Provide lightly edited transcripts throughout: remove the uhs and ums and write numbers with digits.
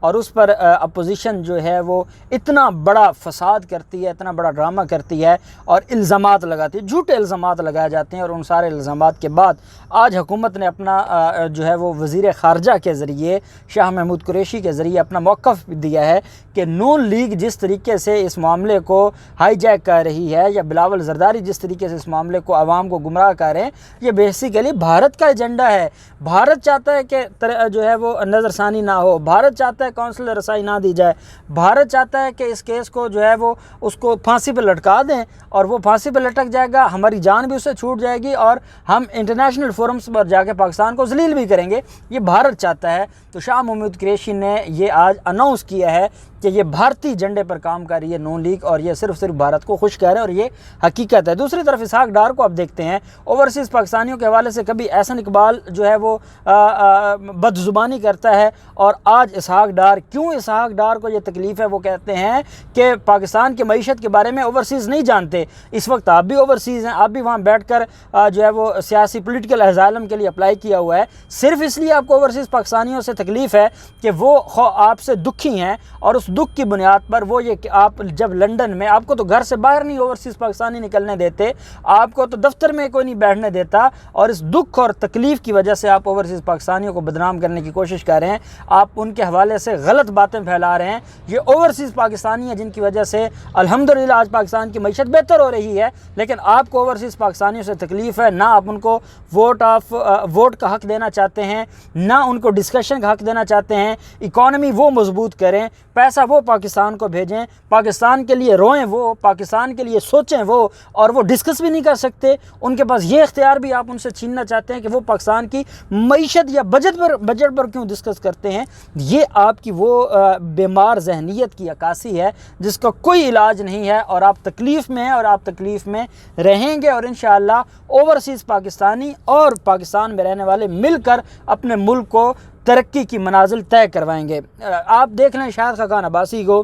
اور اس پر اپوزیشن جو ہے وہ اتنا بڑا فساد کرتی ہے، اتنا بڑا ڈرامہ کرتی ہے اور الزامات لگاتی ہے، جھوٹے الزامات لگائے جاتے ہیں، اور ان سارے الزامات کے بعد آج حکومت نے اپنا جو ہے وہ وزیر خارجہ کے ذریعے شاہ محمود قریشی کے ذریعے اپنا موقف دیا ہے کہ نون لیگ جس طریقے سے اس معاملے کو ہائی جیک کر رہی ہے، یا بلاول زرداری جس طریقے سے اس معاملے کو عوام کو گمراہ کر رہے ہیں، یہ بیسیکلی بھارت کا ایجنڈا ہے۔ بھارت چاہتا ہے کہ جو ہے وہ نظر ثانی نہ ہو، بھارت چاہتا ہے کونسلر رسائی نہ دی جائے، بھارت چاہتا ہے کہ اس کیس کو جو ہے وہ اس کو پھانسی پہ لٹکا دیں، اور وہ پھانسی پہ لٹک جائے گا، ہماری جان بھی اس سے چھوٹ جائے گی، اور ہم انٹرنیشنل فورمز پر جا کے پاکستان کو ذلیل بھی کریں گے۔ یہ بھارت چاہتا ہے۔ تو شاہ محمود قریشی نے یہ آج اناؤنس کیا ہے کہ یہ بھارتی ایجنڈے پر کام کر رہی ہے نون لیگ، اور یہ صرف بھارت کو خوش کر رہے ہیں، اور یہ حقیقت ہے۔ دوسری طرف اسحاق ڈار کو آپ دیکھتے ہیں، اوورسیز پاکستانیوں کے حوالے سے کبھی احسن اقبال جو ہے وہ بد زبانی کرتا ہے، اور آج اسحاق ڈار کو یہ تکلیف ہے، وہ کہتے ہیں کہ پاکستان کی معیشت کے بارے میں اوورسیز نہیں جانتے۔ اس وقت آپ بھی اوورسیز ہیں، آپ بھی وہاں بیٹھ کر جو ہے وہ سیاسی پولیٹیکل اسائلم کے لیے اپلائی کیا ہوا ہے، صرف اس لیے آپ کو اوورسیز پاکستانیوں سے تکلیف ہے کہ وہ آپ سے دکھی ہیں، اور اس دکھ کی بنیاد پر وہ یہ کہ آپ جب لنڈن میں، آپ کو تو گھر سے باہر نہیں اوورسیز پاکستانی نکلنے دیتے، آپ کو تو دفتر میں کوئی نہیں بیٹھنے دیتا، اور اس دکھ اور تکلیف کی وجہ سے آپ اوورسیز پاکستانیوں کو بدنام کرنے کی کوشش کر رہے ہیں، آپ ان کے حوالے سے غلط باتیں پھیلا رہے ہیں۔ یہ اوورسیز پاکستانی ہیں جن کی وجہ سے الحمدللہ آج پاکستان کی معیشت بہتر ہو رہی ہے، لیکن آپ کو اوورسیز پاکستانیوں سے تکلیف ہے، نہ آپ ان کو ووٹ کا حق دینا چاہتے ہیں، نہ ان کو ڈسکشن کا حق دینا چاہتے ہیں۔ اکانومی وہ مضبوط کریں، پیسہ وہ پاکستان کو بھیجیں، پاکستان کے لیے روئیں وہ، پاکستان کے لیے سوچیں وہ، اور وہ ڈسکس بھی نہیں کر سکتے۔ ان کے پاس یہ اختیار بھی آپ ان سے چھیننا چاہتے ہیں کہ وہ پاکستان کی معیشت یا بجٹ پر کیوں ڈسکس کرتے ہیں۔ یہ آپ کی وہ بیمار ذہنیت کی عکاسی ہے جس کا کوئی علاج نہیں ہے، اور آپ تکلیف میں ہیں، اور آپ تکلیف میں رہیں گے، اور انشاءاللہ اوورسیز پاکستانی اور پاکستان میں رہنے والے مل کر اپنے ملک کو ترقی کی منازل طے کروائیں گے۔ آپ دیکھ لیں شاہد خاقان عباسی کو،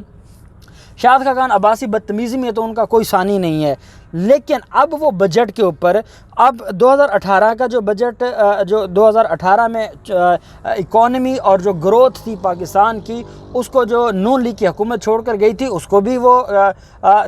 شاہد خاقان عباسی بدتمیزی میں تو ان کا کوئی ثانی نہیں ہے، لیکن اب وہ بجٹ کے اوپر، اب 2018 کا جو بجٹ، جو 2018 میں اکانومی اور جو گروتھ تھی پاکستان کی، اس کو جو نون لیگ کی حکومت چھوڑ کر گئی تھی، اس کو بھی وہ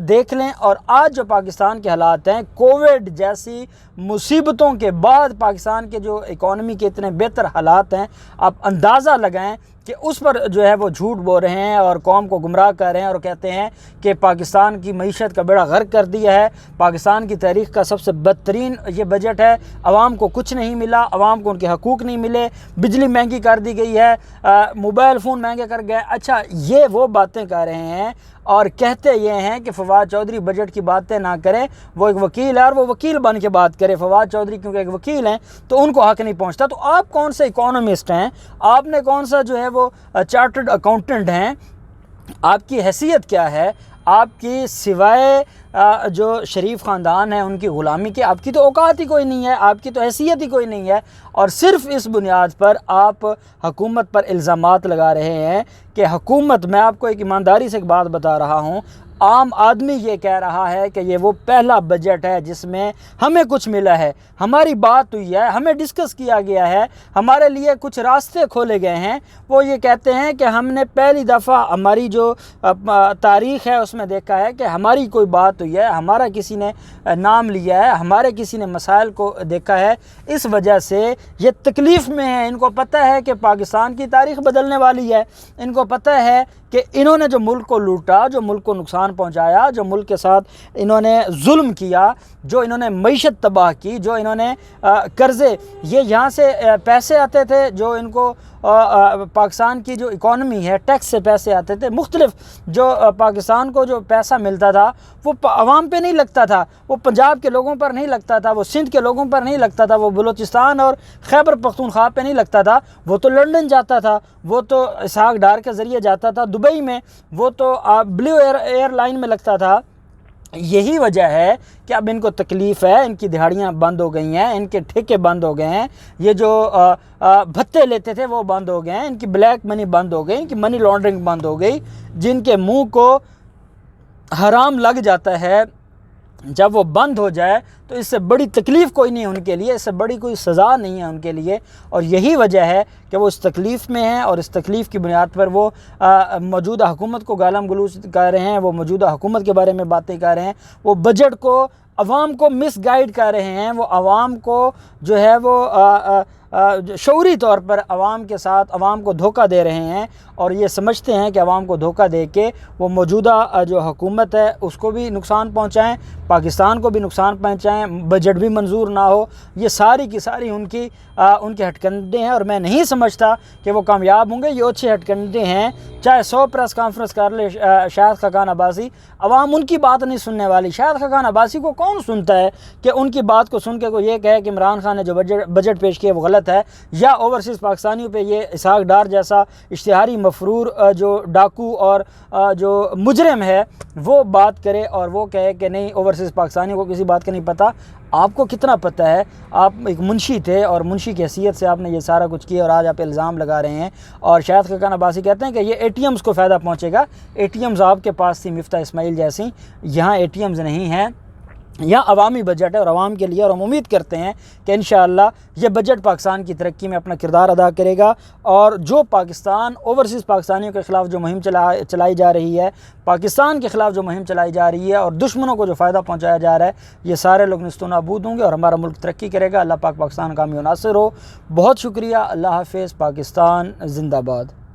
دیکھ لیں، اور آج جو پاکستان کے حالات ہیں، کووڈ جیسی مصیبتوں کے بعد پاکستان کے جو اکانومی کے اتنے بہتر حالات ہیں، آپ اندازہ لگائیں کہ اس پر جو ہے وہ جھوٹ بول رہے ہیں اور قوم کو گمراہ کر رہے ہیں، اور کہتے ہیں کہ پاکستان کی معیشت کا بیڑا غرق کر دیا ہے، پاکستان کی تاریخ کا سب سے بدترین یہ بجٹ ہے، عوام کو کچھ نہیں ملا، عوام کو ان کے حقوق نہیں ملے، بجلی مہنگی کر دی گئی ہے، موبائل فون مہنگے کر گئے۔ اچھا، یہ وہ باتیں کر رہے ہیں، اور کہتے یہ ہیں کہ فواد چودھری بجٹ کی باتیں نہ کریں، وہ ایک وکیل ہے اور وہ وکیل بن کے بات کرے۔ فواد چودھری کیونکہ ایک وکیل ہیں تو ان کو حق نہیں پہنچتا۔ تو آپ کون سے اکانومسٹ ہیں؟ آپ نے کون سا جو ہے وہ چارٹرڈ اکاؤنٹنٹ ہیں؟ آپ کی حیثیت کیا ہے؟ آپ کی سوائے جو شریف خاندان ہے ان کی غلامی کے آپ کی تو اوقات ہی کوئی نہیں ہے، آپ کی تو حیثیت ہی کوئی نہیں ہے، اور صرف اس بنیاد پر آپ حکومت پر الزامات لگا رہے ہیں کہ حکومت، میں آپ کو ایک ایمانداری سے ایک بات بتا رہا ہوں، عام آدمی یہ کہہ رہا ہے کہ یہ وہ پہلا بجٹ ہے جس میں ہمیں کچھ ملا ہے، ہماری بات ہوئی ہے، ہمیں ڈسکس کیا گیا ہے، ہمارے لیے کچھ راستے کھولے گئے ہیں۔ وہ یہ کہتے ہیں کہ ہم نے پہلی دفعہ ہماری جو تاریخ ہے اس میں دیکھا ہے کہ ہماری کوئی بات ہوئی ہے، ہمارا کسی نے نام لیا ہے، ہمارے کسی نے مسائل کو دیکھا ہے، اس وجہ سے یہ تکلیف میں ہیں۔ ان کو پتہ ہے کہ پاکستان کی تاریخ بدلنے والی ہے، ان کو پتہ ہے کہ انہوں نے جو ملک کو لوٹا، جو ملک کو نقصان پہنچایا، جو ملک کے ساتھ انہوں نے ظلم کیا، جو انہوں نے معیشت تباہ کی، جو انہوں نے قرضے، یہ یہاں سے پیسے آتے تھے جو ان کو پاکستان کی جو اکانومی ہے ٹیکس سے پیسے آتے تھے، مختلف جو پاکستان کو جو پیسہ ملتا تھا وہ عوام پہ نہیں لگتا تھا، وہ پنجاب کے لوگوں پر نہیں لگتا تھا، وہ سندھ کے لوگوں پر نہیں لگتا تھا، وہ بلوچستان اور خیبر پختونخوا پہ نہیں لگتا تھا، وہ تو لنڈن جاتا تھا، وہ تو اسحاق ڈار کے ذریعے جاتا تھا دبئی میں، وہ تو بلیو ایئر لائن میں لگتا تھا۔ یہی وجہ ہے کہ اب ان کو تکلیف ہے، ان کی دہاڑیاں بند ہو گئی ہیں، ان کے ٹھیکے بند ہو گئے ہیں، یہ جو بھتے لیتے تھے وہ بند ہو گئے ہیں، ان کی بلیک منی بند ہو گئی، ان کی منی لانڈرنگ بند ہو گئی، جن کے منہ کو حرام لگ جاتا ہے جب وہ بند ہو جائے تو اس سے بڑی تکلیف کوئی نہیں ہے ان کے لیے، اس سے بڑی کوئی سزا نہیں ہے ان کے لیے، اور یہی وجہ ہے کہ وہ اس تکلیف میں ہیں، اور اس تکلیف کی بنیاد پر وہ موجودہ حکومت کو گالم گلوچ کر رہے ہیں، وہ موجودہ حکومت کے بارے میں باتیں کر رہے ہیں، وہ بجٹ کو عوام کو مس گائیڈ کر رہے ہیں، وہ عوام کو جو ہے وہ شعوری طور پر عوام کے ساتھ عوام کو دھوکہ دے رہے ہیں، اور یہ سمجھتے ہیں کہ عوام کو دھوکہ دے کے وہ موجودہ جو حکومت ہے اس کو بھی نقصان پہنچائیں، پاکستان کو بھی نقصان پہنچائیں، بجٹ بھی منظور نہ ہو۔ یہ ساری کی ساری ان کے ہٹ کنڈے ہیں، اور میں نہیں سمجھتا کہ وہ کامیاب ہوں گے۔ یہ اچھے ہٹ کنڈے ہیں، چاہے 100 پریس کانفرنس کر لے شاہد خاقان عباسی، عوام ان کی بات نہیں سننے والی۔ شاہد خاقان عباسی کو کون سنتا ہے کہ ان کی بات کو سن کے کوئی یہ کہے کہ عمران خان نے جو بجٹ پیش کیا وہ غلط ہے، یا اوورسیز پاکستانیوں پہ یہ اسحاق ڈار جیسا اشتہاری مفرور جو ڈاکو اور جو مجرم ہے وہ بات کرے اور وہ کہے کہ نہیں اوورسیز پاکستانیوں کو کسی بات کا نہیں پتہ۔ آپ کو کتنا پتہ ہے؟ آپ ایک منشی تھے، اور منشی کی حیثیت سے آپ نے یہ سارا کچھ کیا، اور آج آپ الزام لگا رہے ہیں۔ اور شاہد خاقان عباسی کہتے ہیں کہ یہ اے ٹی ایمز کو فائدہ پہنچے گا۔ اے ٹی ایمز آپ کے پاس تھی مفتاح اسماعیل جیسی، یہاں اے ٹی ایمز نہیں ہیں، یہاں عوامی بجٹ ہے اور عوام کے لیے، اور ہم امید کرتے ہیں کہ انشاءاللہ یہ بجٹ پاکستان کی ترقی میں اپنا کردار ادا کرے گا، اور جو پاکستان اوورسیز پاکستانیوں کے خلاف جو مہم چلائی جا رہی ہے، پاکستان کے خلاف جو مہم چلائی جا رہی ہے، اور دشمنوں کو جو فائدہ پہنچایا جا رہا ہے، یہ سارے لوگ نیست و نابود ہوں گے، اور ہمارا ملک ترقی کرے گا۔ اللہ پاک پاکستان کامیاب و ناصر ہو۔ بہت شکریہ۔ اللہ حافظ۔ پاکستان زندہ باد۔